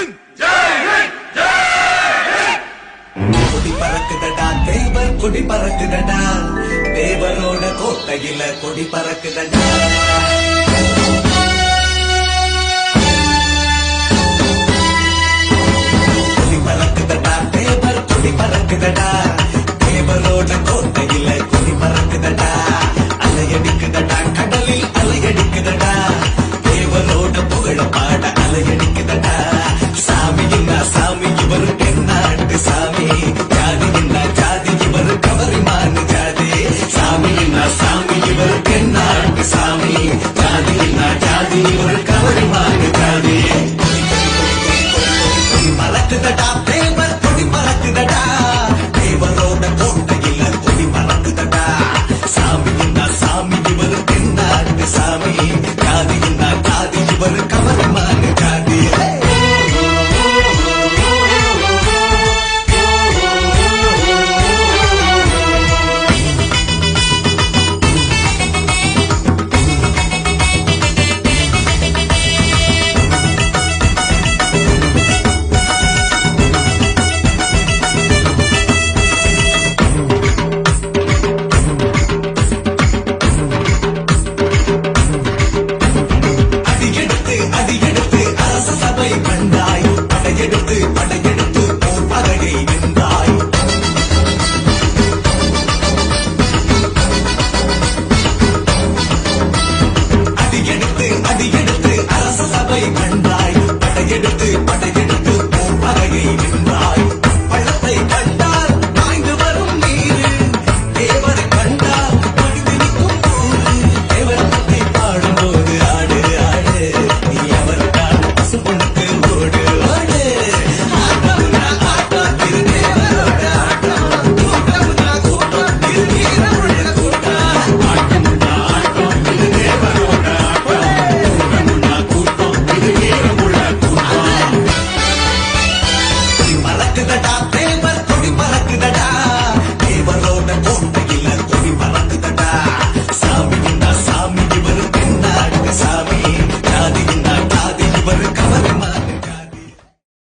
ஹிந்த் ஜெய் ஹிந்த் ஜெய் ஹிந்த். கொடி பறக்குதடா தேவர் கொடி பறக்குதடா, தேவரோட கோட்டையில கொடி பறக்குதடா. கொடி பறக்குதடா தேவர் கொடி பறக்குதடா, தேவரோட கோட்டையில கொடி பறக்குதடா. அலையடிக்குதடா கடலில் அலையடிக்குதடா, தேவரோட புகழ பாட அலையடிக்குதடா. சாமி என்ன சாமி இவர் தென்னாட்டு சாமி, ஜாதி என்ன ஜாதி இவர் கவரிமான் ஜாதி. சாமி என்ன சாமி இவர் தென்னாட்டு சாமி, ஜாதி என்ன ஜாதி இவர் கவரிமான் ஜாதி. கொடி மறக்குதடா தேவர் கொடி மறக்குதடா, தேவரோட கோட்டையில கொடி மறக்குதடா. சாமி என்ன சாமி இவர் தென்னாட்டு சாமி, ஜாதி என்ன ஜாதி இவர் கவரிமான் ஜாதி. அடியெடுத்து அரச சபை கண்டாய், படையெடுத்து போர் பகையை வென்றாய். அடியெடுத்து அரச சபை கண்டாய், படையெடுத்து போர் பகையை வென்றாய். பள்ளத்தை கண்டால் பாய்ந்து வரும் நீரு, தேவரை கண்டால் பணிந்து நிற்கும் ஊரு. தேவரை பற்றி பாடும்போது ஆடு ஆடு, நீ அவர்தான் பசும்பொண்ணுக்கு ஓடு